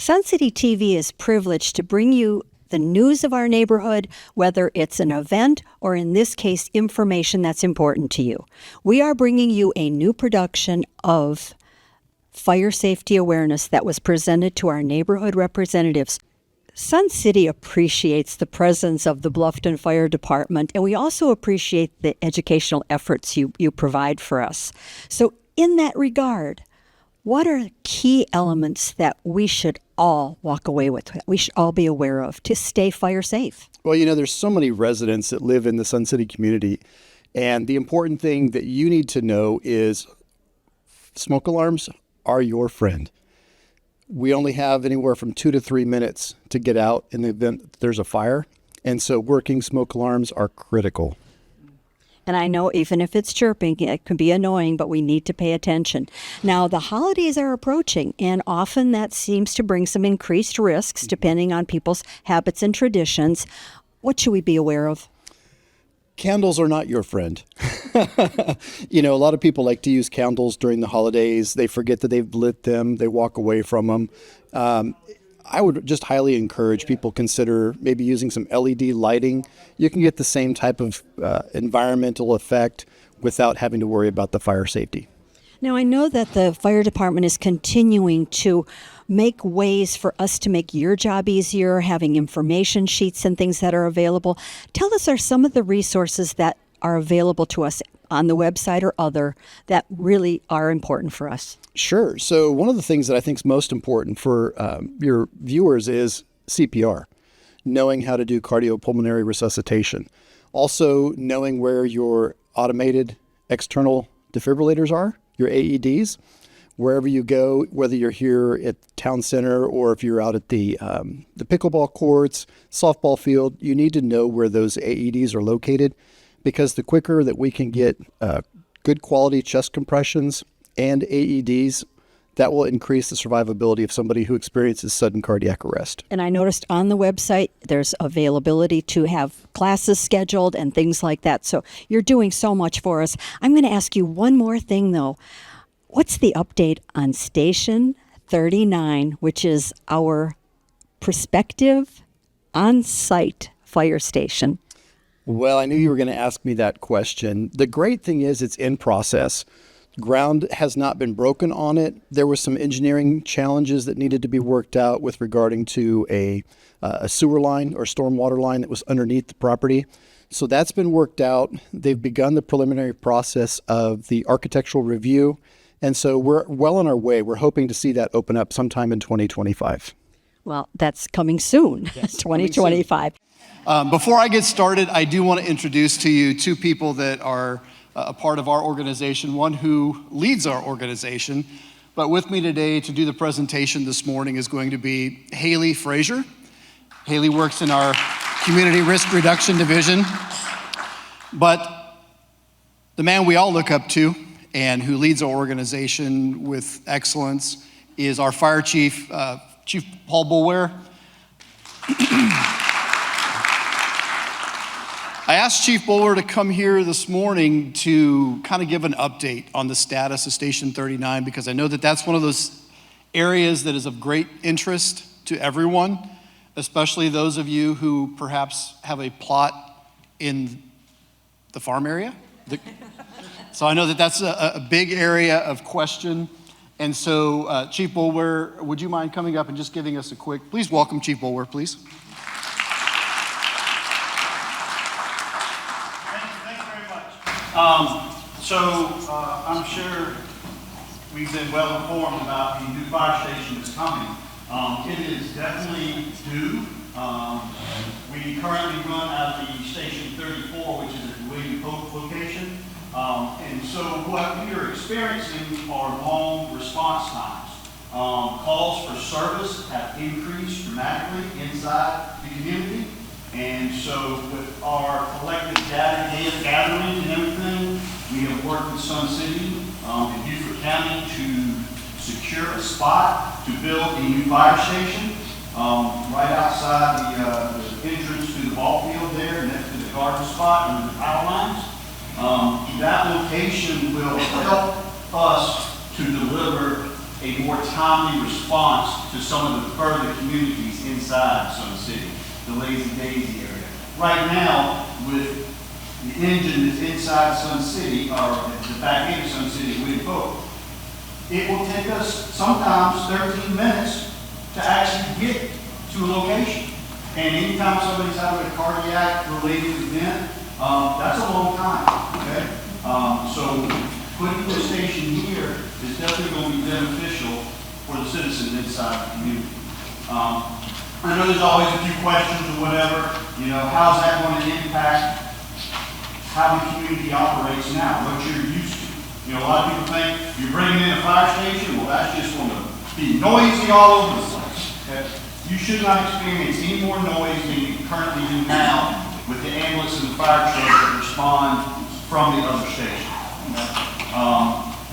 Sun City TV is privileged to bring you the news of our neighborhood, whether it's an event or, in this case, information that's important to you. We are bringing you a new production of fire safety awareness that was presented to our neighborhood representatives. Sun City appreciates the presence of the Bluffton Fire Department, and we also appreciate the educational efforts you provide for us. So in that regard, what are key elements that we should all walk away with, that we should all be aware of to stay fire safe? Well, there's so many residents that live in the Sun City community, and the important thing that you need to know is smoke alarms are your friend. We only have anywhere from 2 to 3 minutes to get out in the event that there's a fire, and so working smoke alarms are critical. And I know even if it's chirping, it can be annoying, but we need to pay attention. Now, the holidays are approaching, and often that seems to bring some increased risks depending on people's habits and traditions. What should we be aware of? Candles are not your friend. A lot of people like to use candles during the holidays. They forget that they've lit them. They walk away from them. I would just highly encourage people consider maybe using some LED lighting. You can get the same type of environmental effect without having to worry about the fire safety. Now, I know that the fire department is continuing to make ways for us to make your job easier, having information sheets and things that are available. Tell us, are some of the resources that are available to us on the website or other that really are important for us? Sure. So one of the things that I think is most important for your viewers is CPR, knowing how to do cardiopulmonary resuscitation. Also knowing where your automated external defibrillators are, your AEDs. Wherever you go, whether you're here at Town Center or if you're out at the pickleball courts, softball field, you need to know where those AEDs are located, because the quicker that we can get good quality chest compressions and AEDs, that will increase the survivability of somebody who experiences sudden cardiac arrest. And I noticed on the website there's availability to have classes scheduled and things like that. So you're doing so much for us. I'm going to ask you one more thing, though. What's the update on Station 39, which is our prospective on-site fire station? Well, I knew you were going to ask me that question. The great thing is it's in process. Ground has not been broken on it. There were some engineering challenges that needed to be worked out with regarding to a sewer line or stormwater line that was underneath the property. So that's been worked out. They've begun the preliminary process of the architectural review. And so we're well on our way. We're hoping to see that open up sometime in 2025. Well, that's coming soon, yes, 2025. Before I get started, I do want to introduce to you two people that are a part of our organization, one who leads our organization. But with me today to do the presentation this morning is going to be Haley Frazier. Haley works in our Community Risk Reduction Division. But the man we all look up to and who leads our organization with excellence is our fire chief, Chief Paul Boulware. I asked Chief Boulware to come here this morning to kind of give an update on the status of Station 39, because I know that that's one of those areas that is of great interest to everyone, especially those of you who perhaps have a plot in the farm area. So I know that that's a big area of question. And so Chief Boulware, would you mind coming up and just giving us a quick, please welcome Chief Boulware, please. Thanks very much. I'm sure we've been well informed about the new fire station that's coming. It is definitely due. We currently run out of the Station 34, which is at the William Pope location. And so what we are experiencing are long response times. Calls for service have increased dramatically inside the community. And so with our collective data gathering and everything, we have worked with Sun City and Beaufort County to secure a spot to build a new fire station right outside the entrance to the ball field there, next to the garden spot and the power lines. That location will help us to deliver a more timely response to some of the further communities inside Sun City, the Lazy Daisy area. Right now, with the engine that's inside Sun City, or the back end of Sun City, it will take us sometimes 13 minutes to actually get to a location. And anytime somebody's having a cardiac-related event, that's a long time, okay? So putting the station here is definitely going to be beneficial for the citizens inside the community. I know there's always a few questions or whatever, how's that going to impact how the community operates now, what you're used to. A lot of people think you're bringing in a fire station, well, that's just going to be noisy all over the place. Okay? You should not experience any more noise than you currently do now with the ambulance and the fire truck that respond from the other station.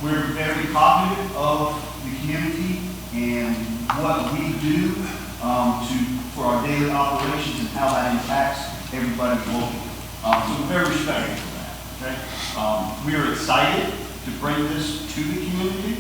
We're very cognizant of the community and what we do for our daily operations and how that impacts everybody locally. So we're very respectful for that. Okay? We are excited to bring this to the community.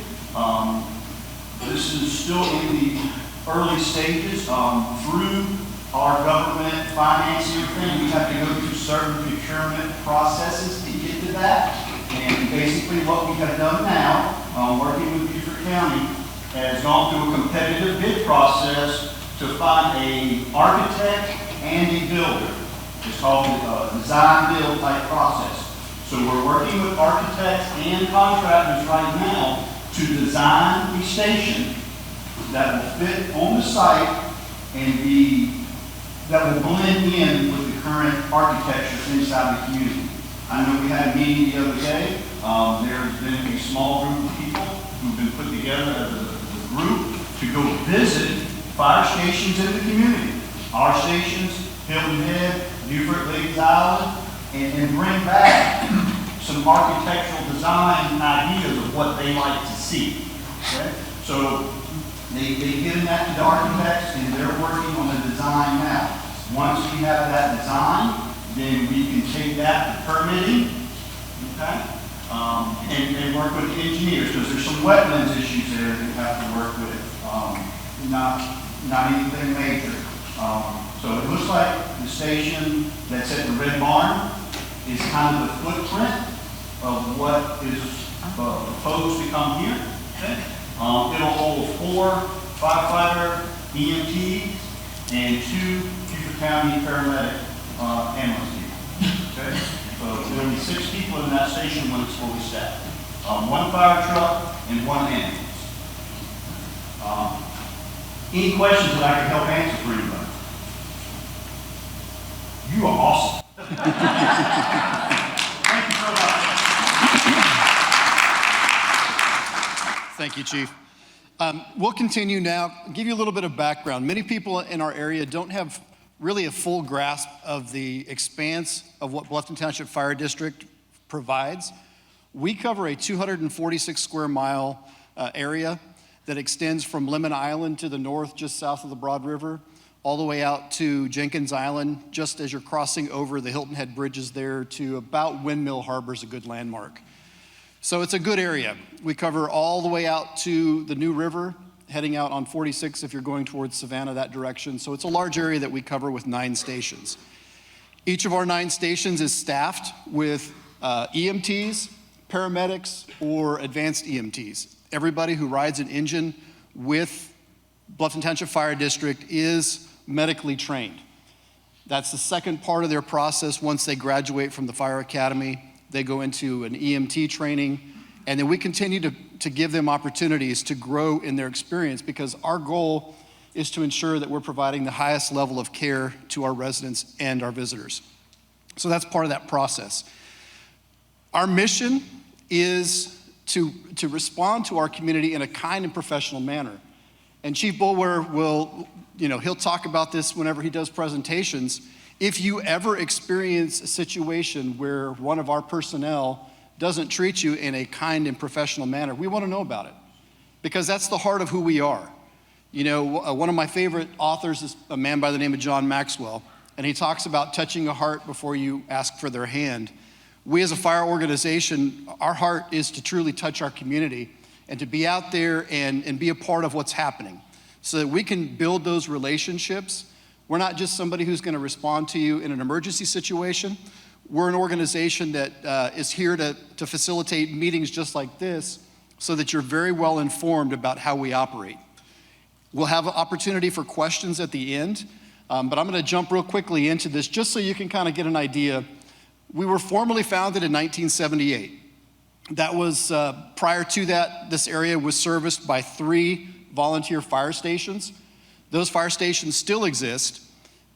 This is still in the early stages. Through our government financing and everything, we have to go through certain procurement processes to get to that. And basically what we have done now, working with Beaufort County, has gone through a competitive bid process to find an architect and a builder. It's called the design-build type process. So we're working with architects and contractors right now to design a station that will fit on the site and that will blend in with the current architecture inside the community. I know we had a meeting the other day. There's been a small group of people who've been put together as a group to go visit fire stations in the community. Our stations, Hilton Head, Beaufort, Ladies Island, and bring back some architectural design ideas of what they like to see. Okay? So they give that to the architects, and they're working on the design now. Once we have that design, then we can take that to permitting, okay? And work with the engineers, because there's some wetlands issues there that we have to work with. Not anything major. So it looks like the station that's at the Red Barn is kind of the footprint of what is proposed to come here. Okay? It'll hold 4 firefighter EMTs and 2 Beaufort County paramedic ambulance people. Okay? So there will be 6 people in that station when it's fully staffed. 1 fire truck and 1 ambulance. Any questions that I can help answer for anybody? You are awesome. Thank you so much. Thank you, Chief. We'll continue now, give you a little bit of background. Many people in our area don't have really a full grasp of the expanse of what Bluffton Township Fire District provides. We cover a 246 square mile area that extends from Lemon Island to the north, just south of the Broad River, all the way out to Jenkins Island, just as you're crossing over the Hilton Head bridges there to about Windmill Harbor is a good landmark. So it's a good area. We cover all the way out to the New River, heading out on 46 if you're going towards Savannah, that direction. So it's a large area that we cover with 9 stations. Each of our 9 stations is staffed with EMTs, paramedics, or advanced EMTs. Everybody who rides an engine with Bluffton Township Fire District is medically trained. That's the second part of their process. Once they graduate from the fire academy, they go into an EMT training, and then we continue to give them opportunities to grow in their experience, because our goal is to ensure that we're providing the highest level of care to our residents and our visitors. So that's part of that process. Our mission is to respond to our community in a kind and professional manner. And Chief Boulware will, he'll talk about this whenever he does presentations. If you ever experience a situation where one of our personnel doesn't treat you in a kind and professional manner, we want to know about it, because that's the heart of who we are. One of my favorite authors is a man by the name of John Maxwell, and he talks about touching a heart before you ask for their hand. We as a fire organization, our heart is to truly touch our community and to be out there and be a part of what's happening so that we can build those relationships. We're not just somebody who's going to respond to you in an emergency situation. We're an organization that is here to facilitate meetings just like this so that you're very well informed about how we operate. We'll have an opportunity for questions at the end, but I'm going to jump real quickly into this just so you can kind of get an idea. We were formally founded in 1978. That was, prior to that, this area was serviced by 3 volunteer fire stations. Those fire stations still exist.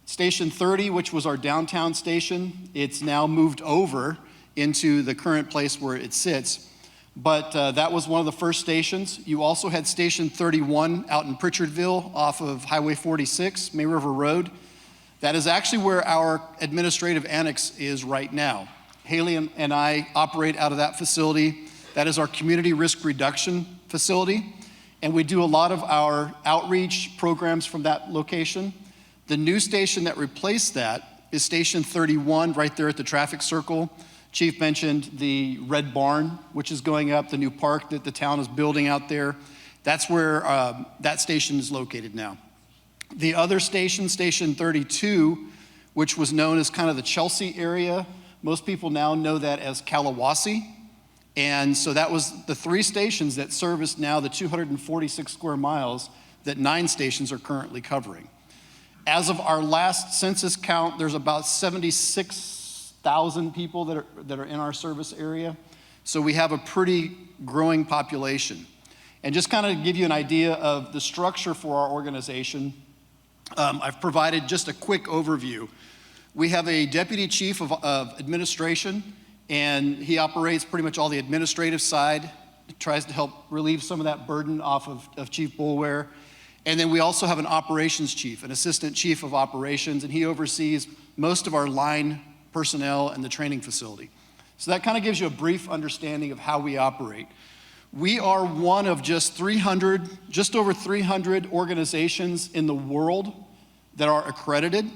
Station 30, which was our downtown station, it's now moved over into the current place where it sits. But that was one of the first stations. You also had Station 31 out in Pritchardville off of Highway 46, May River Road. That is actually where our administrative annex is right now. Haley and I operate out of that facility. That is our community risk reduction facility. And we do a lot of our outreach programs from that location. The new station that replaced that is Station 31 right there at the traffic circle. Chief mentioned the Red Barn, which is going up, the new park that the town is building out there. That's where that station is located now. The other station, Station 32, which was known as kind of the Chelsea area, most people now know that as Kalawasi. And so that was the 3 stations that service now the 246 square miles that 9 stations are currently covering. As of our last census count, there's about 76,000 people that are in our service area. So we have a pretty growing population. And just kind of give you an idea of the structure for our organization, I've provided just a quick overview. We have a deputy chief of administration, and he operates pretty much all the administrative side, tries to help relieve some of that burden off of Chief Boulware. And then we also have an operations chief, an assistant chief of operations, and he oversees most of our line personnel and the training facility. So that kind of gives you a brief understanding of how we operate. We are one of just over 300 organizations in the world that are accredited.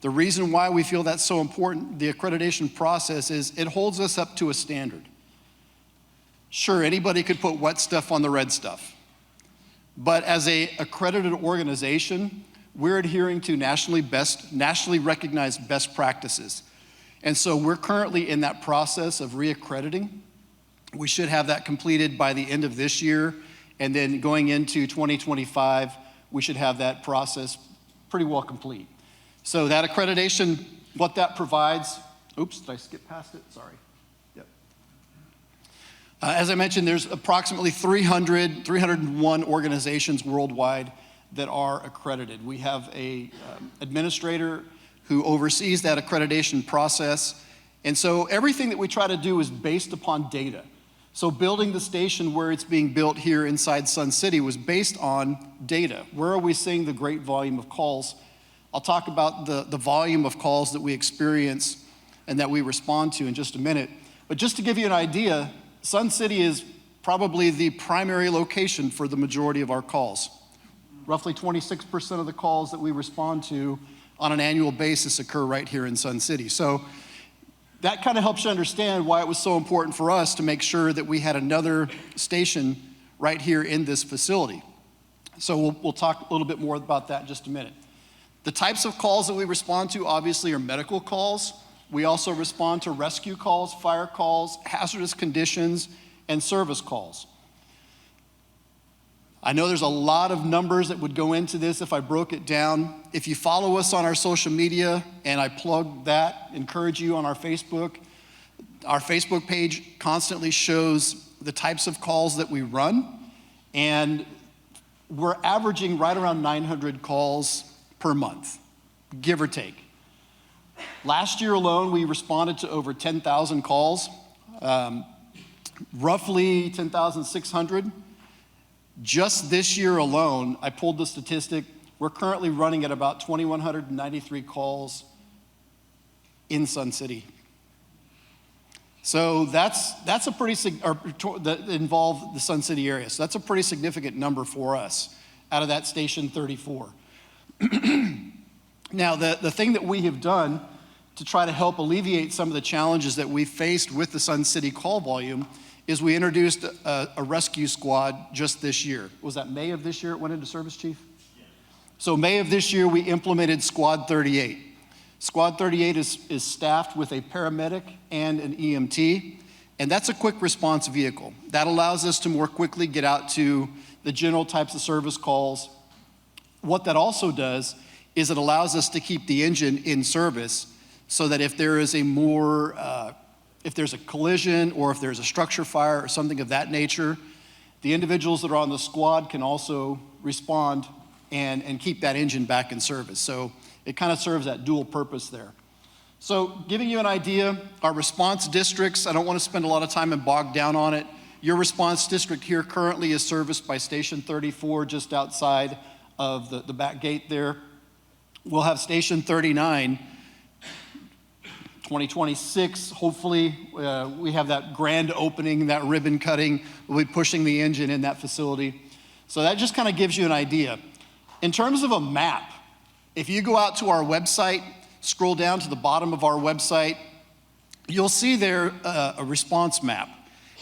The reason why we feel that's so important, the accreditation process, is it holds us up to a standard. Sure, anybody could put wet stuff on the red stuff. But as an accredited organization, we're adhering to nationally recognized best practices. And so we're currently in that process of reaccrediting. We should have that completed by the end of this year. And then going into 2025, we should have that process pretty well complete. So that accreditation, what that provides, oops, did I skip past it? Sorry. Yep. As I mentioned, there's approximately 301 organizations worldwide that are accredited. We have a administrator who oversees that accreditation process. And so everything that we try to do is based upon data. So building the station where it's being built here inside Sun City was based on data. Where are we seeing the great volume of calls? I'll talk about the volume of calls that we experience and that we respond to in just a minute. But just to give you an idea, Sun City is probably the primary location for the majority of our calls. Roughly 26% of the calls that we respond to on an annual basis occur right here in Sun City. So that kind of helps you understand why it was so important for us to make sure that we had another station right here in this facility. So we'll talk a little bit more about that in just a minute. The types of calls that we respond to obviously are medical calls. We also respond to rescue calls, fire calls, hazardous conditions, and service calls. I know there's a lot of numbers that would go into this if I broke it down. If you follow us on our social media, and I plug that, encourage you on our Facebook page constantly shows the types of calls that we run, and we're averaging right around 900 calls per month, give or take. Last year alone, we responded to over 10,000 calls, roughly 10,600. Just this year alone, I pulled the statistic, we're currently running at about 2,193 calls in Sun City. So that's a pretty, that involve the Sun City area. So that's a pretty significant number for us out of that Station 34. Now, the thing that we have done to try to help alleviate some of the challenges that we faced with the Sun City call volume is we introduced a rescue squad just this year. Was that May of this year it went into service, Chief? Yeah. So May of this year, we implemented Squad 38. Squad 38 is staffed with a paramedic and an EMT, and that's a quick response vehicle. That allows us to more quickly get out to the general types of service calls. What that also does is it allows us to keep the engine in service so that if there is if there's a collision or if there's a structure fire or something of that nature, the individuals that are on the squad can also respond and keep that engine back in service. So it kind of serves that dual purpose there. So giving you an idea, our response districts, I don't want to spend a lot of time and bog down on it. Your response district here currently is serviced by Station 34 just outside of the back gate there. We'll have Station 39 2026, hopefully we have that grand opening, that ribbon cutting. We'll be pushing the engine in that facility. So that just kind of gives you an idea. In terms of a map, if you go out to our website, scroll down to the bottom of our website, you'll see there a response map.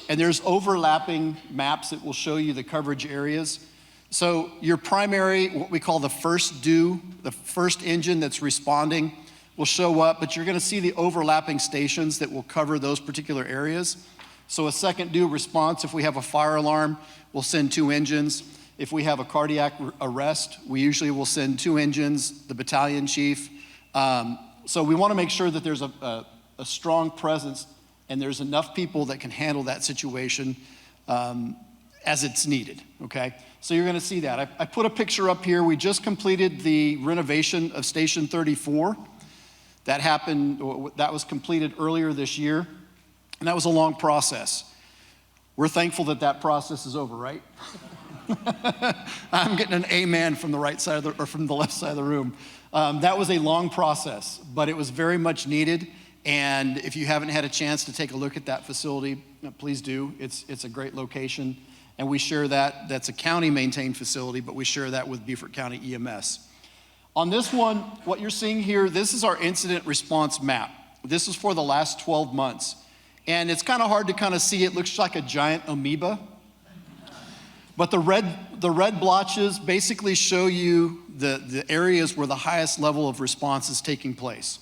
And there's overlapping maps that will show you the coverage areas. So your primary, what we call the first due, the first engine that's responding, will show up, but you're gonna see the overlapping stations that will cover those particular areas. So a second due response, if we have a fire alarm, we'll send 2 engines. If we have a cardiac arrest, we usually will send 2 engines, the battalion chief. So we wanna make sure that there's a strong presence and there's enough people that can handle that situation as it's needed, okay? So you're gonna see that. I put a picture up here. We just completed the renovation of Station 34. That happened, that was completed earlier this year, and that was a long process. We're thankful that that process is over, right? I'm getting an amen from the right side or from the left side of the room. That was a long process, but it was very much needed. And if you haven't had a chance to take a look at that facility, please do. It's a great location, and we share that. That's a county-maintained facility, but we share that with Beaufort County EMS. On this one, what you're seeing here, this is our incident response map. This is for the last 12 months. And it's kind of hard to kind of see. It looks like a giant amoeba. But the red blotches basically show you the areas where the highest level of response is taking place.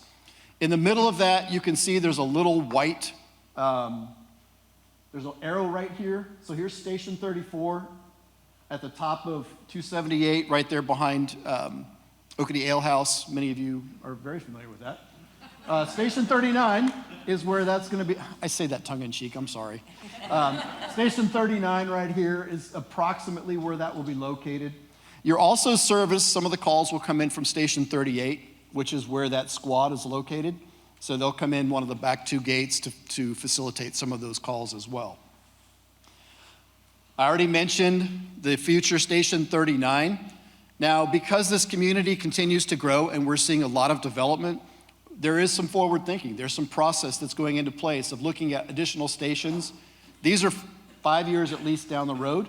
In the middle of that, you can see there's a little white, there's an arrow right here. So here's Station 34 at the top of 278, right there behind Oakady Ale House. Many of you are very familiar with that. Station 39 is where that's going to be. I say that tongue-in-cheek, I'm sorry. Station 39 right here is approximately where that will be located. You're also serviced, some of the calls will come in from Station 38, which is where that squad is located. So they'll come in one of the back 2 gates to facilitate some of those calls as well. I already mentioned the future Station 39. Now, because this community continues to grow and we're seeing a lot of development, there is some forward thinking. There's some process that's going into place of looking at additional stations. These are 5 years at least down the road.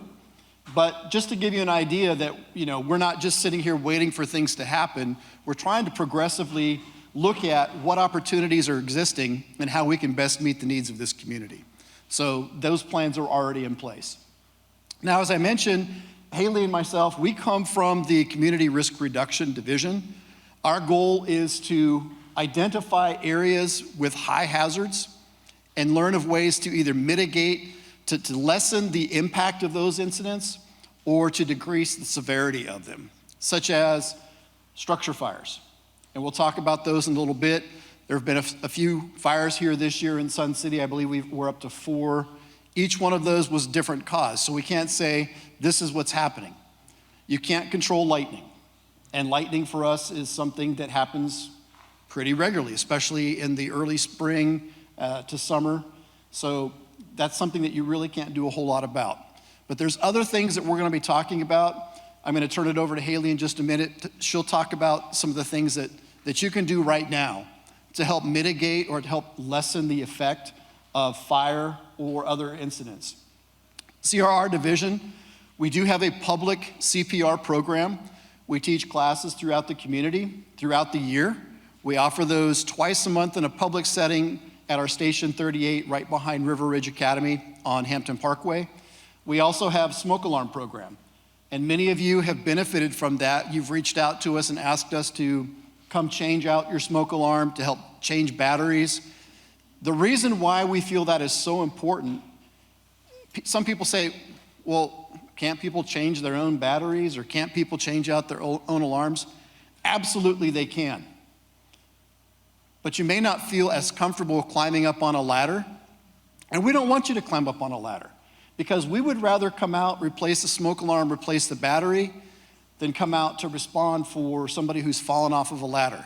But just to give you an idea that, we're not just sitting here waiting for things to happen. We're trying to progressively look at what opportunities are existing and how we can best meet the needs of this community. So those plans are already in place. Now, as I mentioned, Haley and myself, we come from the Community Risk Reduction Division. Our goal is to identify areas with high hazards and learn of ways to either mitigate, to lessen the impact of those incidents or to decrease the severity of them, such as structure fires. And we'll talk about those in a little bit. There have been a few fires here this year in Sun City. I believe we're up to 4. Each one of those was different cause. So we can't say this is what's happening. You can't control lightning. And lightning for us is something that happens pretty regularly, especially in the early spring to summer. So that's something that you really can't do a whole lot about. But there's other things that we're going to be talking about. I'm going to turn it over to Haley in just a minute. She'll talk about some of the things that you can do right now to help mitigate or to help lessen the effect of fire or other incidents. CRR division, we do have a public CPR program. We teach classes throughout the community, throughout the year. We offer those twice a month in a public setting at our Station 38 right behind River Ridge Academy on Hampton Parkway. We also have smoke alarm program, and many of you have benefited from that. You've reached out to us and asked us to come change out your smoke alarm, to help change batteries. The reason why we feel that is so important, some people say, well, can't people change their own batteries, or can't people change out their own alarms? Absolutely they can. But you may not feel as comfortable climbing up on a ladder, and we don't want you to climb up on a ladder, because we would rather come out, replace the smoke alarm, replace the battery, than come out to respond for somebody who's fallen off of a ladder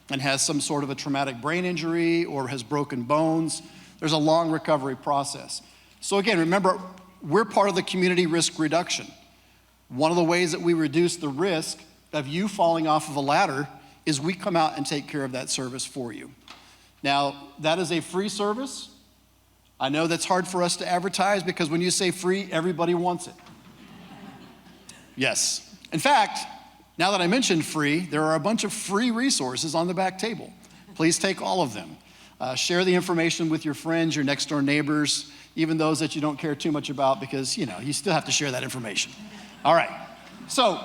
and has some sort of a traumatic brain injury or has broken bones. There's a long recovery process. So again, remember, we're part of the community risk reduction. One of the ways that we reduce the risk of you falling off of a ladder is we come out and take care of that service for you. Now, that is a free service. I know that's hard for us to advertise, because when you say free, everybody wants it. Yes. In fact, now that I mentioned free, there are a bunch of free resources on the back table. Please take all of them. Share the information with your friends, your next door neighbors, even those that you don't care too much about, because you still have to share that information. All right. So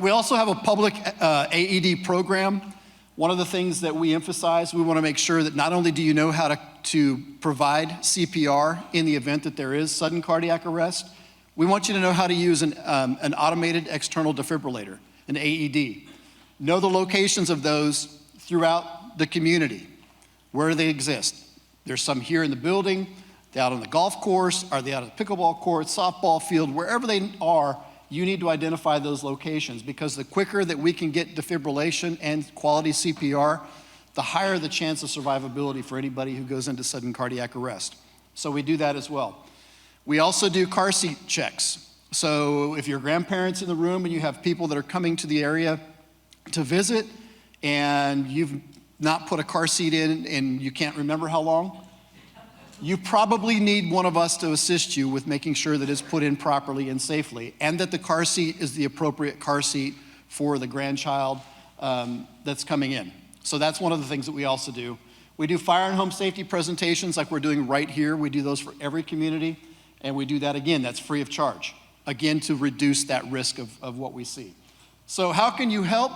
we also have a public AED program. One of the things that we emphasize, we want to make sure that not only do you know how to provide CPR in the event that there is sudden cardiac arrest, we want you to know how to use an automated external defibrillator, an AED. Know the locations of those throughout the community, where they exist. There's some here in the building, they're out on the golf course, are they out at the pickleball court, softball field, wherever they are, you need to identify those locations, because the quicker that we can get defibrillation and quality CPR, the higher the chance of survivability for anybody who goes into sudden cardiac arrest. So we do that as well. We also do car seat checks. So if your grandparents in the room and you have people that are coming to the area to visit and you've not put a car seat in and you can't remember how long, you probably need one of us to assist you with making sure that it's put in properly and safely, and that the car seat is the appropriate car seat for the grandchild that's coming in. So that's one of the things that we also do. We do fire and home safety presentations like we're doing right here. We do those for every community, and we do that again, that's free of charge, again, to reduce that risk of what we see. So how can you help?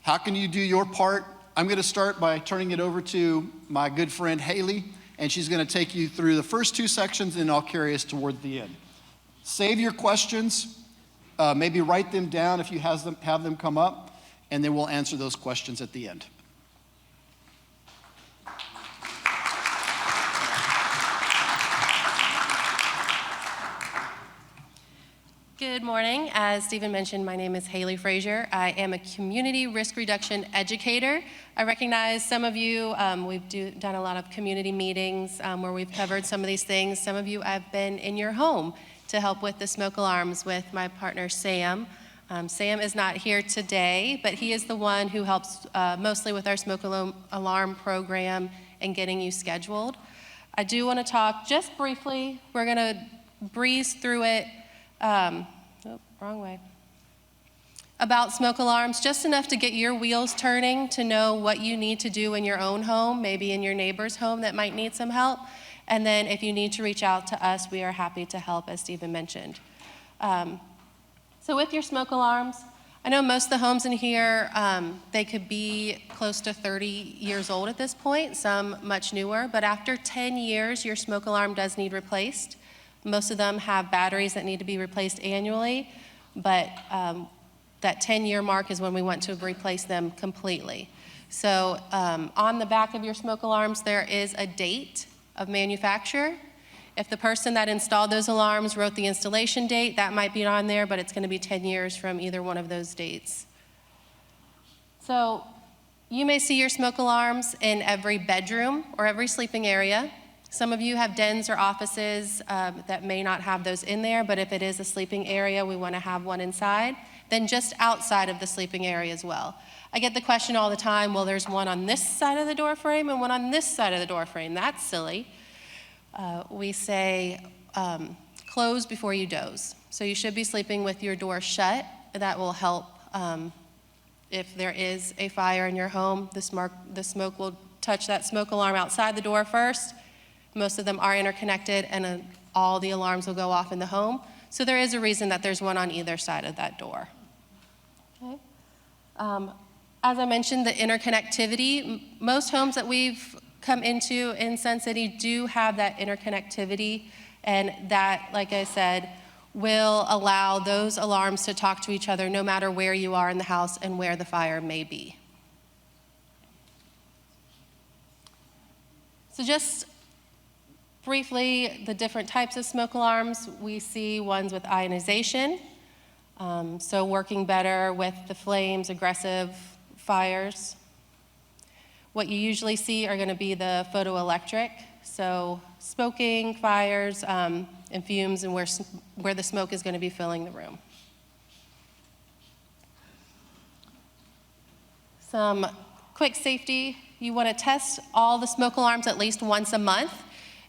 How can you do your part? I'm gonna start by turning it over to my good friend Haley, and she's gonna take you through the first two sections, and I'll carry us toward the end. Save your questions, maybe write them down if you have them come up, and then we'll answer those questions at the end. Good morning. As Stephen mentioned, my name is Haley Frazier. I am a community risk reduction educator. I recognize some of you, we've done a lot of community meetings where we've covered some of these things. Some of you I've been in your home to help with the smoke alarms with my partner Sam. Sam is not here today, but he is the one who helps mostly with our smoke alarm program and getting you scheduled. I do want to talk just briefly. We're going to breeze through it. Wrong way. About smoke alarms, just enough to get your wheels turning to know what you need to do in your own home, maybe in your neighbor's home that might need some help. And then if you need to reach out to us, we are happy to help, as Stephen mentioned. So with your smoke alarms, I know most of the homes in here, they could be close to 30 years old at this point, some much newer, but after 10 years, your smoke alarm does need replaced. Most of them have batteries that need to be replaced annually, but that 10-year mark is when we want to replace them completely. So on the back of your smoke alarms, there is a date of manufacture. If the person that installed those alarms wrote the installation date, that might be on there, but it's going to be 10 years from either one of those dates. So you may see your smoke alarms in every bedroom or every sleeping area. Some of you have dens or offices that may not have those in there, but if it is a sleeping area, we want to have one inside. Then just outside of the sleeping area as well. I get the question all the time, well, there's one on this side of the door frame and one on this side of the door frame. That's silly. We say close before you doze. So you should be sleeping with your door shut. That will help if there is a fire in your home. The smoke will touch that smoke alarm outside the door first. Most of them are interconnected, and all the alarms will go off in the home. So there is a reason that there's one on either side of that door. Okay. As I mentioned, the interconnectivity, most homes that we've come into in Sun City do have that interconnectivity, and that, like I said, will allow those alarms to talk to each other no matter where you are in the house and where the fire may be. So just briefly, the different types of smoke alarms, we see ones with ionization, so working better with the flames, aggressive fires. What you usually see are going to be the photoelectric, so smoking, fires, and fumes, and where the smoke is going to be filling the room. Some quick safety, you want to test all the smoke alarms at least once a month.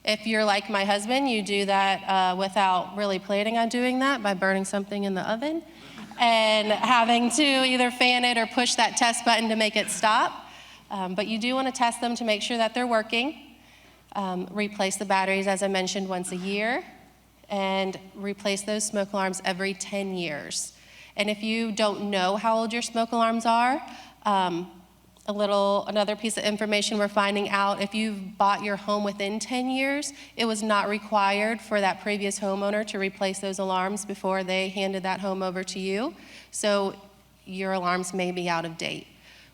If you're like my husband, you do that without really planning on doing that by burning something in the oven and having to either fan it or push that test button to make it stop. But you do want to test them to make sure that they're working. Replace the batteries, as I mentioned, once a year, and replace those smoke alarms every 10 years. And if you don't know how old your smoke alarms are, another piece of information we're finding out, if you've bought your home within 10 years, it was not required for that previous homeowner to replace those alarms before they handed that home over to you. So your alarms may be out of date.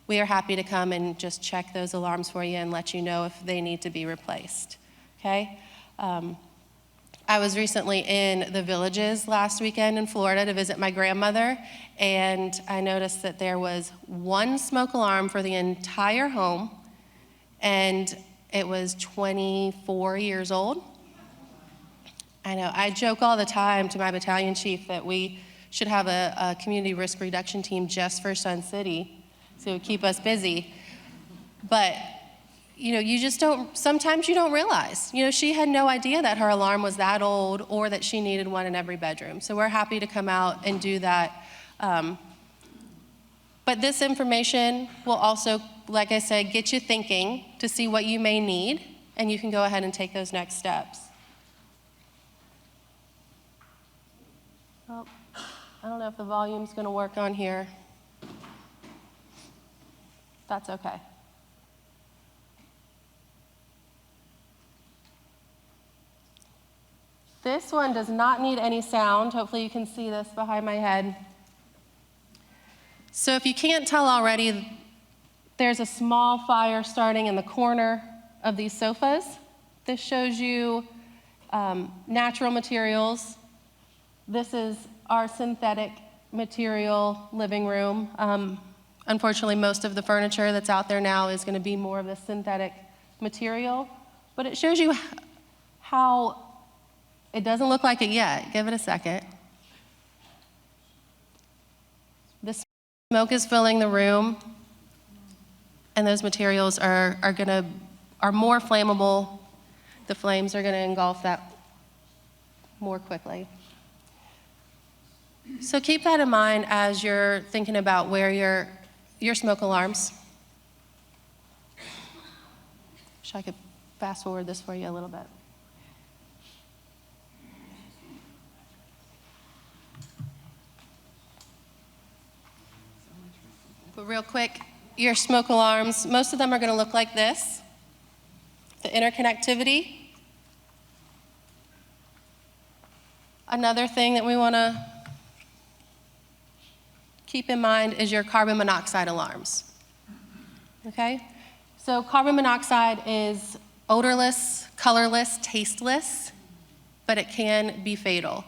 We are happy to come and just check those alarms for you and let you know if they need to be replaced, okay? I was recently in the Villages last weekend in Florida to visit my grandmother, and I noticed that there was one smoke alarm for the entire home, and it was 24 years old. I know, I joke all the time to my battalion chief that we should have a community risk reduction team just for Sun City, so it would keep us busy. But you know, you just don't, sometimes you don't realize. You know, she had no idea that her alarm was that old or that she needed one in every bedroom. So we're happy to come out and do that. But this information will also, like I said, get you thinking to see what you may need, and you can go ahead and take those next steps. Well, I don't know if the volume's going to work on here. That's okay. This one does not need any sound. Hopefully you can see this behind my head. So if you can't tell already, there's a small fire starting in the corner of these sofas. This shows you natural materials. This is our synthetic material living room. Unfortunately, most of the furniture that's out there now is going to be more of the synthetic material, but it shows you how it doesn't look like it yet. Give it a second. The smoke is filling the room, and those materials are more flammable. The flames are going to engulf that more quickly. So keep that in mind as you're thinking about where your smoke alarms. Wish I could fast forward this for you a little bit. But real quick, your smoke alarms, most of them are going to look like this. The interconnectivity. Another thing that we want to keep in mind is your carbon monoxide alarms. Okay? So carbon monoxide is odorless, colorless, tasteless, but it can be fatal.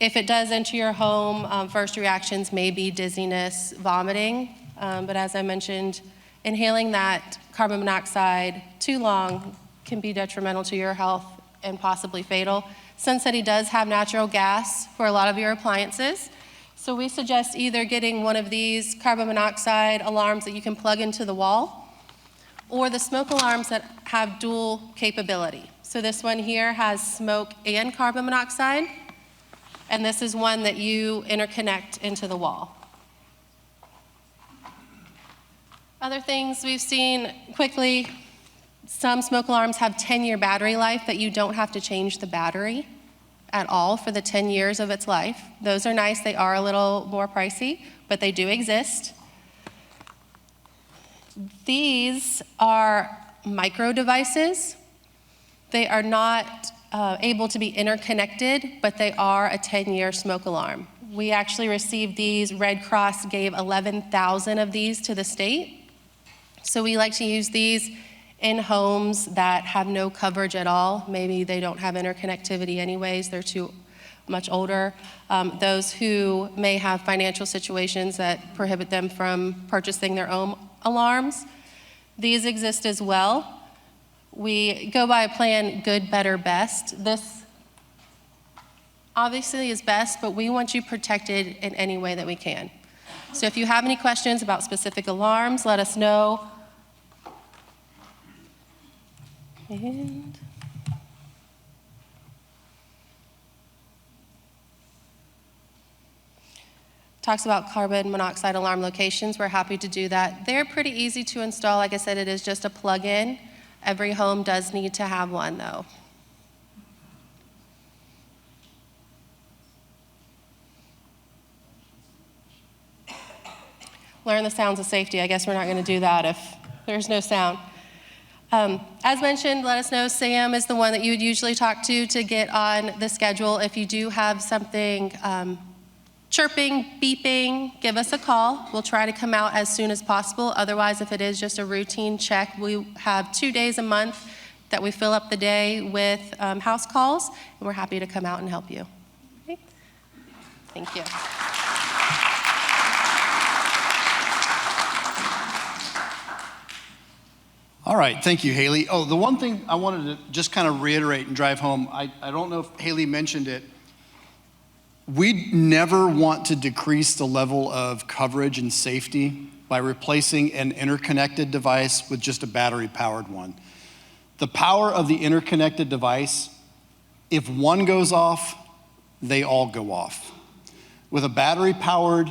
If it does enter your home, first reactions may be dizziness, vomiting, but as I mentioned, inhaling that carbon monoxide too long can be detrimental to your health and possibly fatal. Sun City does have natural gas for a lot of your appliances, so we suggest either getting one of these carbon monoxide alarms that you can plug into the wall, or the smoke alarms that have dual capability. So this one here has smoke and carbon monoxide, and this is one that you interconnect into the wall. Other things we've seen quickly, some smoke alarms have 10-year battery life that you don't have to change the battery at all for the 10 years of its life. Those are nice. They are a little more pricey, but they do exist. These are micro devices. They are not able to be interconnected, but they are a 10-year smoke alarm. We actually received these. Red Cross gave 11,000 of these to the state. So we like to use these in homes that have no coverage at all. Maybe they don't have interconnectivity anyways, they're too much older. Those who may have financial situations that prohibit them from purchasing their own alarms. These exist as well. We go by a plan good, better, best. This obviously is best, but we want you protected in any way that we can. So if you have any questions about specific alarms, let us know. And talks about carbon monoxide alarm locations. We're happy to do that. They're pretty easy to install. Like I said, it is just a plug-in. Every home does need to have one, though. Learn the sounds of safety. I guess we're not going to do that if there's no sound. As mentioned, let us know. Sam is the one that you would usually talk to get on the schedule. If you do have something chirping, beeping, give us a call. We'll try to come out as soon as possible. Otherwise, if it is just a routine check, we have 2 days a month that we fill up the day with house calls, and we're happy to come out and help you. Okay. Thank you. All right, thank you, Haley. Oh, the one thing I wanted to just kind of reiterate and drive home, I don't know if Haley mentioned it, we never want to decrease the level of coverage and safety by replacing an interconnected device with just a battery-powered one. The power of the interconnected device, if one goes off, they all go off. With a battery-powered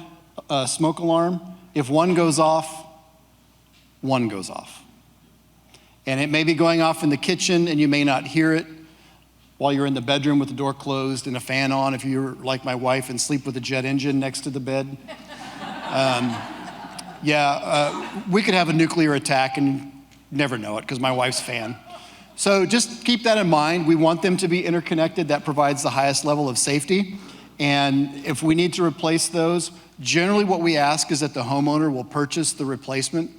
smoke alarm, if one goes off, one goes off. And it may be going off in the kitchen and you may not hear it while you're in the bedroom with the door closed and a fan on if you're like my wife and sleep with a jet engine next to the bed. We could have a nuclear attack and never know it because my wife's fan. So just keep that in mind. We want them to be interconnected. That provides the highest level of safety. And if we need to replace those, generally what we ask is that the homeowner will purchase the replacement.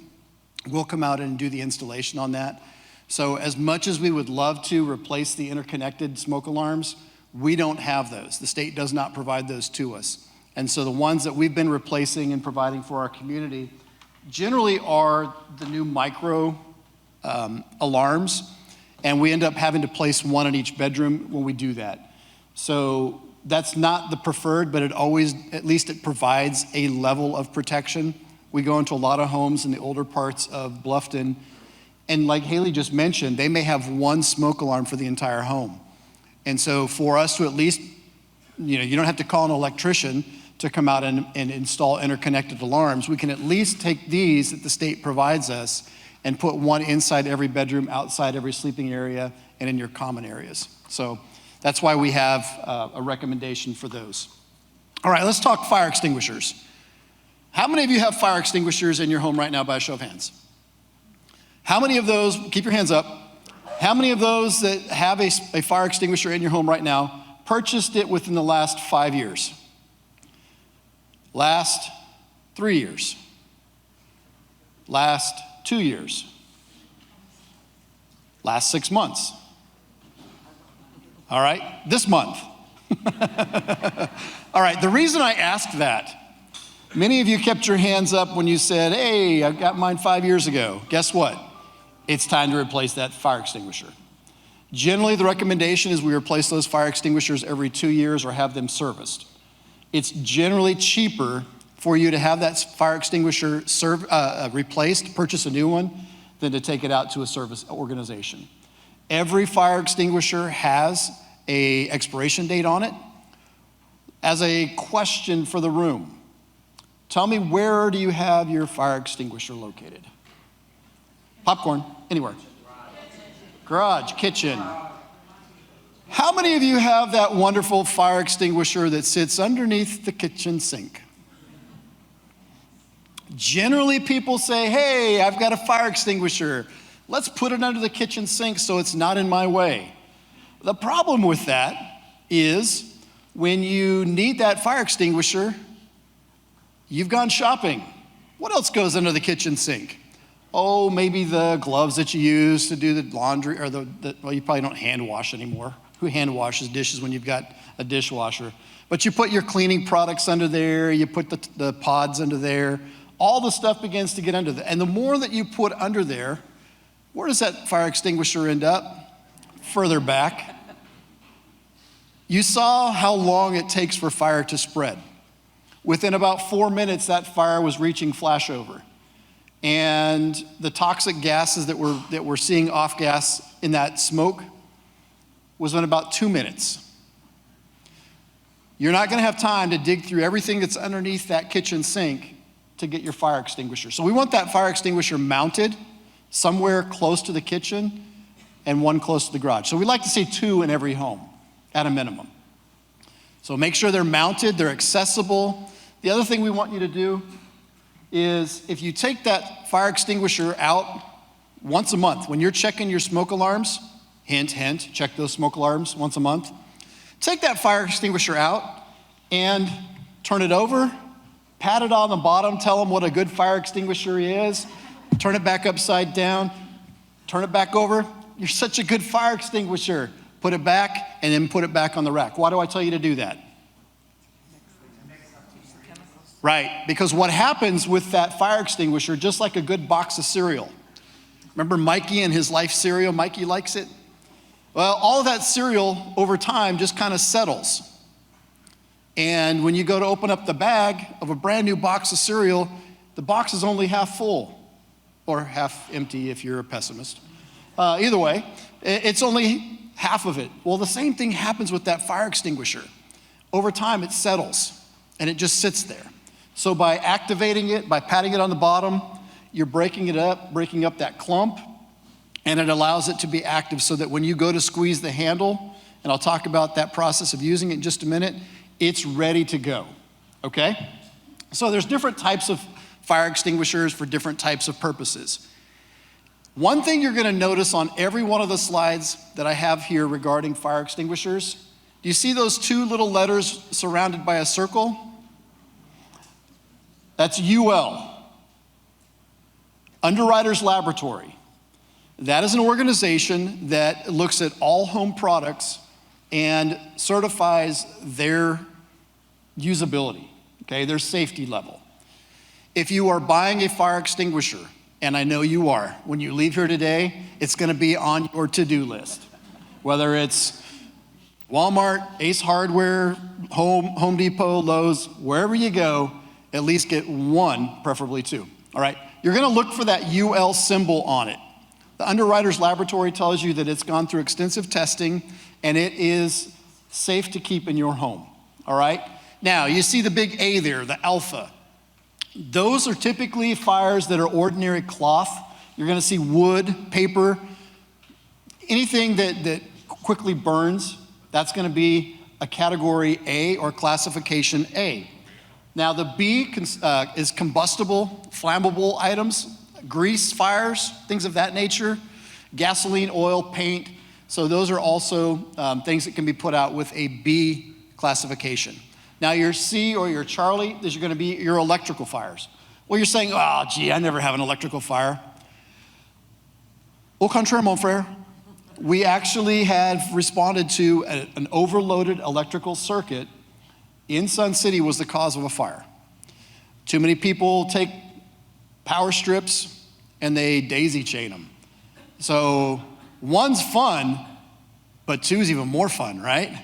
We'll come out and do the installation on that. So as much as we would love to replace the interconnected smoke alarms, we don't have those. The state does not provide those to us. And so the ones that we've been replacing and providing for our community generally are the new micro alarms, and we end up having to place one in each bedroom when we do that. So that's not the preferred, but at least it provides a level of protection. We go into a lot of homes in the older parts of Bluffton, and like Haley just mentioned, they may have one smoke alarm for the entire home. And so for us to at least, you don't have to call an electrician to come out and install interconnected alarms. We can at least take these that the state provides us and put one inside every bedroom, outside every sleeping area, and in your common areas. So that's why we have a recommendation for those. All right, let's talk fire extinguishers. How many of you have fire extinguishers in your home right now by a show of hands? How many of those, keep your hands up, how many of those that have a fire extinguisher in your home right now purchased it within the last 5 years? Last 3 years? Last 2 years? Last 6 months? All right, this month. All right, the reason I asked that, many of you kept your hands up when you said, hey, I got mine 5 years ago. Guess what? It's time to replace that fire extinguisher. Generally, the recommendation is we replace those fire extinguishers every 2 years or have them serviced. It's generally cheaper for you to have that fire extinguisher replaced, purchase a new one, than to take it out to a service organization. Every fire extinguisher has an expiration date on it. As a question for the room, tell me, where do you have your fire extinguisher located? Popcorn, anywhere. Garage, kitchen. How many of you have that wonderful fire extinguisher that sits underneath the kitchen sink? Generally, people say, hey, I've got a fire extinguisher. Let's put it under the kitchen sink so it's not in my way. The problem with that is when you need that fire extinguisher, you've gone shopping. What else goes under the kitchen sink? Oh, maybe the gloves that you use to do the laundry, or well, you probably don't hand wash anymore. Who hand washes dishes when you've got a dishwasher? But you put your cleaning products under there, you put the pods under there, all the stuff begins to get under there. And the more that you put under there, where does that fire extinguisher end up? Further back. You saw how long it takes for fire to spread. Within about 4 minutes, that fire was reaching flashover. And the toxic gases that we're seeing off gas in that smoke was in about 2 minutes. You're not gonna have time to dig through everything that's underneath that kitchen sink to get your fire extinguisher. So we want that fire extinguisher mounted somewhere close to the kitchen and one close to the garage. So we like to see 2 in every home at a minimum. So make sure they're mounted, they're accessible. The other thing we want you to do is if you take that fire extinguisher out once a month, when you're checking your smoke alarms, hint, hint, check those smoke alarms once a month, take that fire extinguisher out and turn it over, pat it on the bottom, tell them what a good fire extinguisher is, turn it back upside down, turn it back over. You're such a good fire extinguisher. Put it back and then put it back on the rack. Why do I tell you to do that? Right, because what happens with that fire extinguisher, just like a good box of cereal. Remember Mikey and his Life cereal? Mikey likes it. Well, all of that cereal over time just kind of settles. And when you go to open up the bag of a brand new box of cereal, the box is only half full, or half empty if you're a pessimist. Either way, it's only half of it. Well, the same thing happens with that fire extinguisher. Over time, it settles, and it just sits there. So by activating it, by patting it on the bottom, you're breaking it up, breaking up that clump, and it allows it to be active so that when you go to squeeze the handle, and I'll talk about that process of using it in just a minute, it's ready to go, okay? So there's different types of fire extinguishers for different types of purposes. One thing you're gonna notice on every one of the slides that I have here regarding fire extinguishers, do you see those 2 little letters surrounded by a circle? That's UL, Underwriters Laboratory. That is an organization that looks at all home products and certifies their usability, okay, their safety level. If you are buying a fire extinguisher, and I know you are, when you leave here today, it's gonna be on your to-do list. Whether it's Walmart, Ace Hardware, Home Depot, Lowe's, wherever you go, at least get 1, preferably 2, all right? You're gonna look for that UL symbol on it. The Underwriters Laboratory tells you that it's gone through extensive testing and it is safe to keep in your home, all right? Now, you see the big A there, the alpha. Those are typically fires that are ordinary cloth. You're gonna see wood, paper, anything that quickly burns, that's gonna be a category A or classification A. Now the B is combustible, flammable items, grease fires, things of that nature, gasoline, oil, paint. So those are also things that can be put out with a B classification. Now your C or your Charlie, these are gonna be your electrical fires. Well, you're saying, oh, gee, I never have an electrical fire. Au contraire, mon frère. We actually have responded to an overloaded electrical circuit in Sun City was the cause of a fire. Too many people take power strips and they daisy chain them. So 1's fun, but 2's even more fun, right?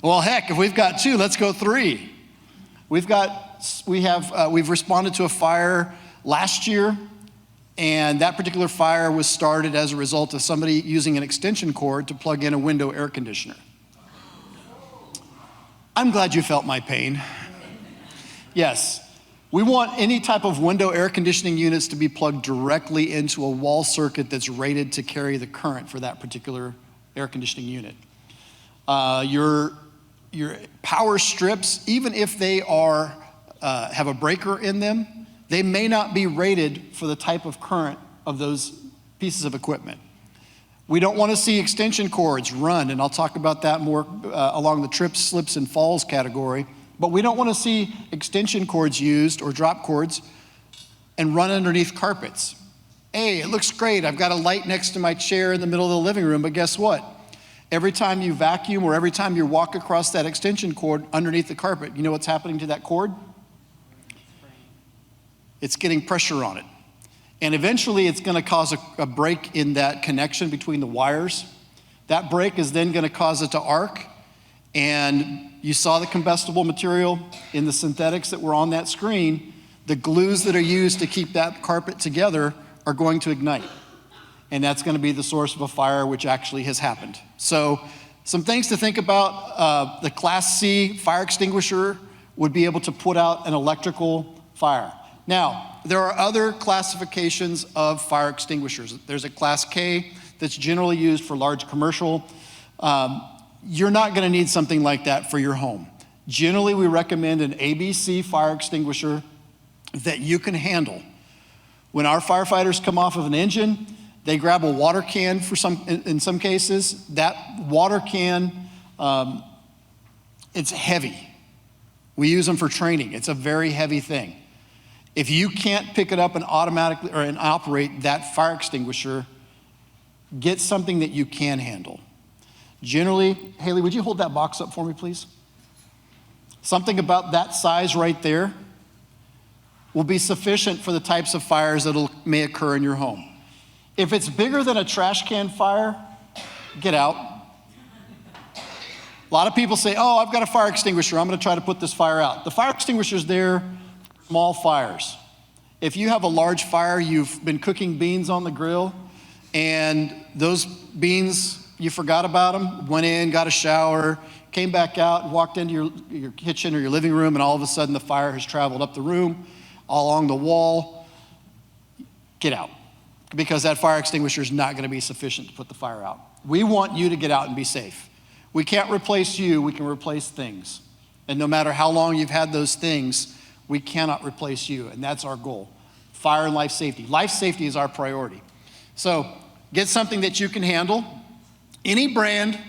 Well, heck, if we've got 2, let's go 3. We've responded to a fire last year, and that particular fire was started as a result of somebody using an extension cord to plug in a window air conditioner. I'm glad you felt my pain. Yes, We want any type of window air conditioning units to be plugged directly into a wall circuit that's rated to carry the current for that particular air conditioning unit. Your power strips, even if they are have a breaker in them, they may not be rated for the type of current of those pieces of equipment. We don't want to see extension cords run, and I'll talk about that more along the trips, slips, and falls category, but we don't want to see extension cords used or drop cords and run underneath carpets. Hey, it looks great. I've got a light next to my chair in the middle of the living room, but guess what? Every time you vacuum or every time you walk across that extension cord underneath the carpet, you know what's happening to that cord? It's getting pressure on it. And eventually it's going to cause a break in that connection between the wires. That break is then going to cause it to arc. And you saw the combustible material in the synthetics that were on that screen. The glues that are used to keep that carpet together are going to ignite. And that's going to be the source of a fire, which actually has happened. So some things to think about. The Class C fire extinguisher would be able to put out an electrical fire. Now, there are other classifications of fire extinguishers. There's a Class K that's generally used for large commercial. You're not going to need something like that for your home. Generally, we recommend an ABC fire extinguisher that you can handle. When our firefighters come off of an engine, they grab a water can in some cases. That water can, it's heavy. We use them for training. It's a very heavy thing. If you can't pick it up and operate that fire extinguisher, get something that you can handle. Generally, Haley, would you hold that box up for me, please? Something about that size right there will be sufficient for the types of fires that may occur in your home. If it's bigger than a trash can fire, get out. A lot of people say, oh, I've got a fire extinguisher. I'm going to try to put this fire out. The fire extinguisher's there for small fires. If you have a large fire, you've been cooking beans on the grill, and those beans, you forgot about them, went in, got a shower, came back out, walked into your kitchen or your living room, and all of a sudden the fire has traveled up the room, all along the wall. Get out, because that fire extinguisher is not going to be sufficient to put the fire out. We want you to get out and be safe. We can't replace you, we can replace things. And no matter how long you've had those things, we cannot replace you, and that's our goal. Fire and life safety. Life safety is our priority. So get something that you can handle, any brand,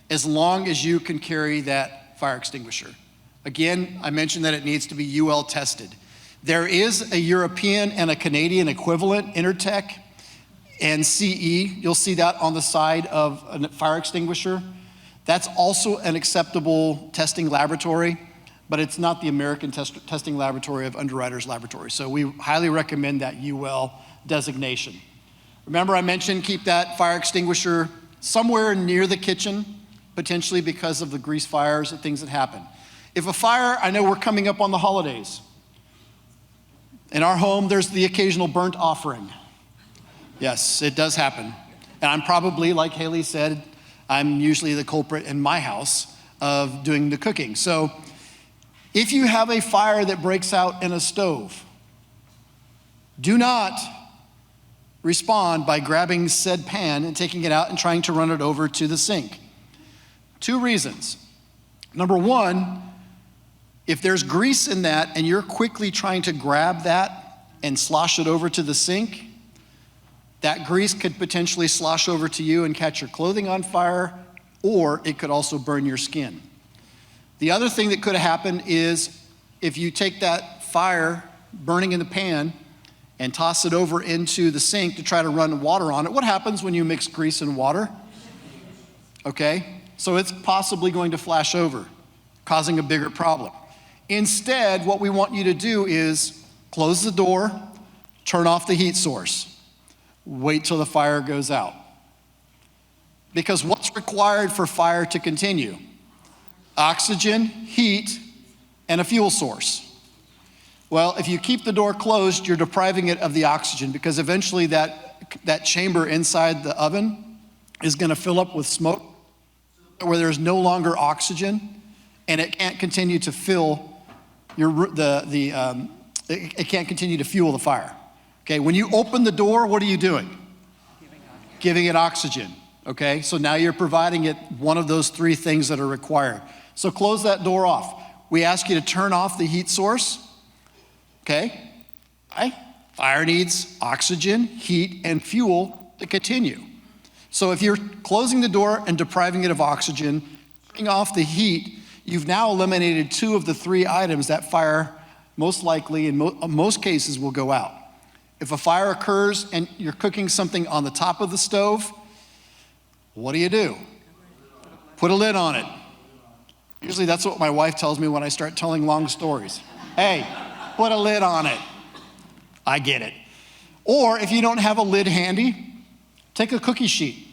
as long as you can carry that fire extinguisher. Again, I mentioned that it needs to be UL tested. There is a European and a Canadian equivalent, Intertech and CE. You'll see that on the side of a fire extinguisher. That's also an acceptable testing laboratory, but it's not the American testing laboratory of Underwriters Laboratory. So we highly recommend that UL designation. Remember, I mentioned keep that fire extinguisher somewhere near the kitchen, potentially because of the grease fires and things that happen. If a fire, I know we're coming up on the holidays. In our home, there's the occasional burnt offering. Yes, it does happen. And I'm probably, like Haley said, I'm usually the culprit in my house of doing the cooking. So if you have a fire that breaks out in a stove, do not respond by grabbing said pan and taking it out and trying to run it over to the sink. 2 reasons. Number 1, if there's grease in that and you're quickly trying to grab that and slosh it over to the sink, that grease could potentially slosh over to you and catch your clothing on fire, or it could also burn your skin. The other thing that could happen is if you take that fire burning in the pan and toss it over into the sink to try to run water on it, what happens when you mix grease and water? Okay, so it's possibly going to flash over, causing a bigger problem. Instead, what we want you to do is close the door, turn off the heat source, wait till the fire goes out. Because what's required for fire to continue? Oxygen, heat, and a fuel source. Well, if you keep the door closed, you're depriving it of the oxygen, because eventually that chamber inside the oven is going to fill up with smoke where there's no longer oxygen, and it can't continue to fill the it can't continue to fuel the fire. Okay, when you open the door, what are you doing? Giving it oxygen. Okay, so now you're providing it one of those three things that are required. So close that door off. We ask you to turn off the heat source. Okay, fire needs oxygen, heat, and fuel to continue. So if you're closing the door and depriving it of oxygen, turning off the heat, you've now eliminated two of the three items that fire most likely in most cases will go out. If a fire occurs and you're cooking something on the top of the stove, what do? Put a lid on it. Usually that's what my wife tells me when I start telling long stories. Hey, put a lid on it. I get it. Or if you don't have a lid handy, take a cookie sheet.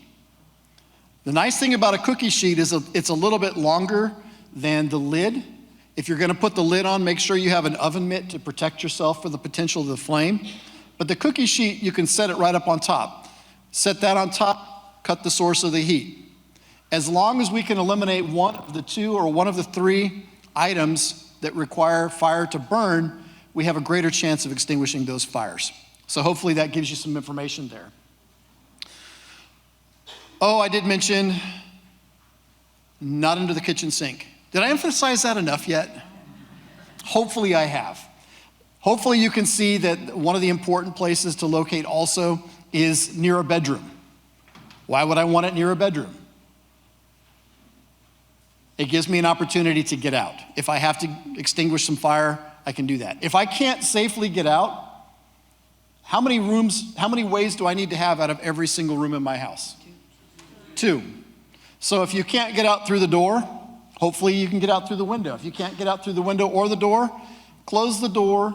The nice thing about a cookie sheet is it's a little bit longer than the lid. If you're gonna put the lid on, make sure you have an oven mitt to protect yourself from the potential of the flame. But the cookie sheet, you can set it right up on top. Set that on top, cut the source of the heat. As long as we can eliminate one of the two or one of the three items that require fire to burn, we have a greater chance of extinguishing those fires. So hopefully that gives you some information there. Oh, I did mention not under the kitchen sink. Did I emphasize that enough yet? Hopefully I have. Hopefully you can see that one of the important places to locate also is near a bedroom. Why would I want it near a bedroom? It gives me an opportunity to get out. If I have to extinguish some fire, I can do that. If I can't safely get out, how many ways do I need to have out of every single room in my house? Two. So if you can't get out through the door, hopefully you can get out through the window. If you can't get out through the window or the door, close the door,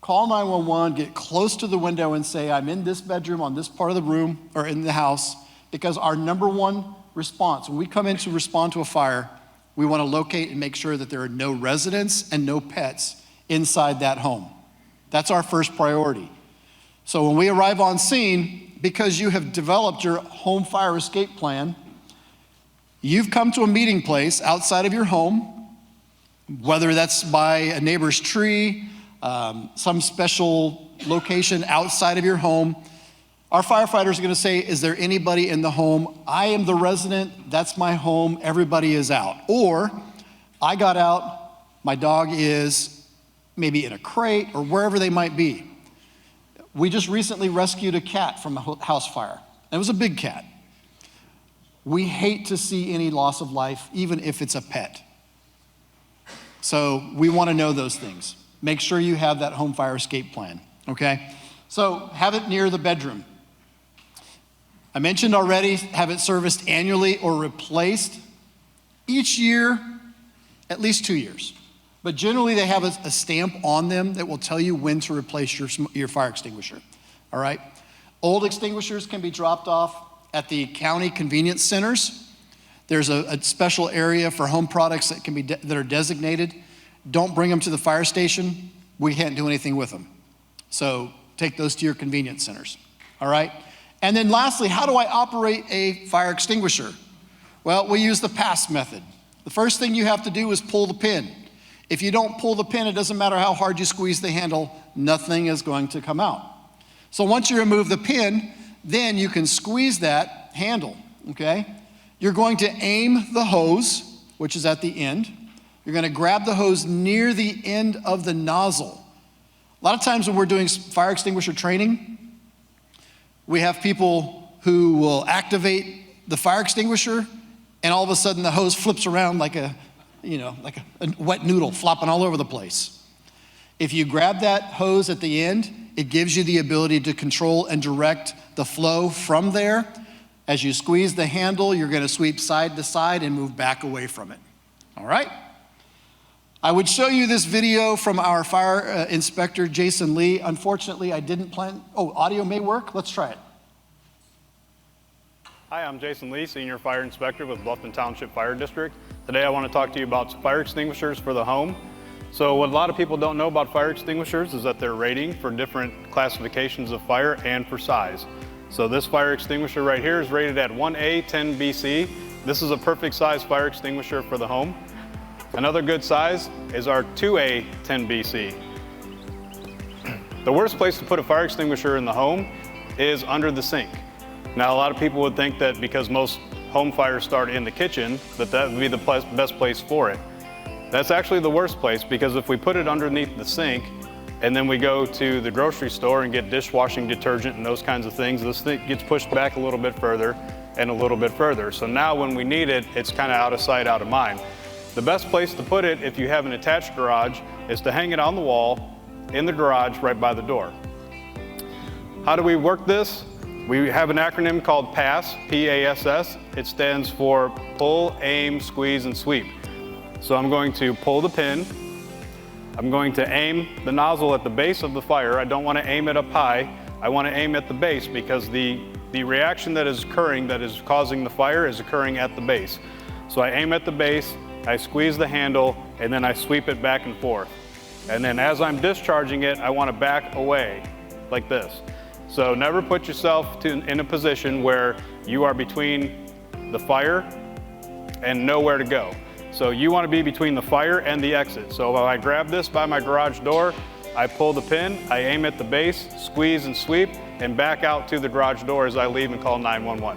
call 911, get close to the window and say, I'm in this bedroom on this part of the room or in the house, because our number one response, when we come in to respond to a fire, we want to locate and make sure that there are no residents and no pets inside that home. That's our first priority. So when we arrive on scene, because you have developed your home fire escape plan, you've come to a meeting place outside of your home, whether that's by a neighbor's tree, some special location outside of your home. Our firefighters are going to say, is there anybody in the home? I am the resident, that's my home, everybody is out. Or, I got out, my dog is maybe in a crate or wherever they might be. We just recently rescued a cat from a house fire. It was a big cat. We hate to see any loss of life, even if it's a pet. So we want to know those things. Make sure you have that home fire escape plan, okay? So have it near the bedroom. I mentioned already, have it serviced annually or replaced each year, at least 2 years. But generally they have a stamp on them that will tell you when to replace your fire extinguisher, all right? Old extinguishers can be dropped off at the county convenience centers. There's a special area for home products that are designated. Don't bring them to the fire station. We can't do anything with them. So take those to your convenience centers, all right? And then lastly, how do I operate a fire extinguisher? Well, we use the pass method. The first thing you have to do is pull the pin. If you don't pull the pin, it doesn't matter how hard you squeeze the handle, nothing is going to come out. So once you remove the pin, then you can squeeze that handle, okay? You're going to aim the hose, which is at the end. You're gonna grab the hose near the end of the nozzle. A lot of times when we're doing fire extinguisher training, we have people who will activate the fire extinguisher and all of a sudden the hose flips around like a wet noodle flopping all over the place. If you grab that hose at the end, it gives you the ability to control and direct the flow from there. As you squeeze the handle, you're gonna sweep side to side and move back away from it, all right? I would show you this video from our fire inspector, Jason Lee. Unfortunately, I didn't plan, audio may work, let's try it. Hi, I'm Jason Lee, Senior Fire Inspector with Bluffton Township Fire District. Today I want to talk to you about fire extinguishers for the home. So what a lot of people don't know about fire extinguishers is that they're rating for different classifications of fire and for size. So this fire extinguisher right here is rated at 1A 10 BC. This is a perfect size fire extinguisher for the home. Another good size is our 2A 10 BC. The worst place to put a fire extinguisher in the home is under the sink. Now, a lot of people would think that because most home fires start in the kitchen, that would be the best place for it. That's actually the worst place, because if we put it underneath the sink and then we go to the grocery store and get dishwashing detergent and those kinds of things, this thing gets pushed back a little bit further and a little bit further. So now when we need it, it's kind of out of sight, out of mind. The best place to put it, if you have an attached garage, is to hang it on the wall in the garage right by the door. How do we work this? We have an acronym called PASS, P-A-S-S. It stands for pull, aim, squeeze, and sweep. So I'm going to pull the pin. I'm going to aim the nozzle at the base of the fire. I don't want to aim it up high. I want to aim at the base, because the reaction that is occurring, that is causing the fire, is occurring at the base. So I aim at the base, I squeeze the handle, and then I sweep it back and forth. And then as I'm discharging it, I want to back away like this. So never put yourself in a position where you are between the fire and nowhere to go. So you want to be between the fire and the exit. So if I grab this by my garage door, I pull the pin, I aim at the base, squeeze and sweep, and back out to the garage door as I leave and call 911.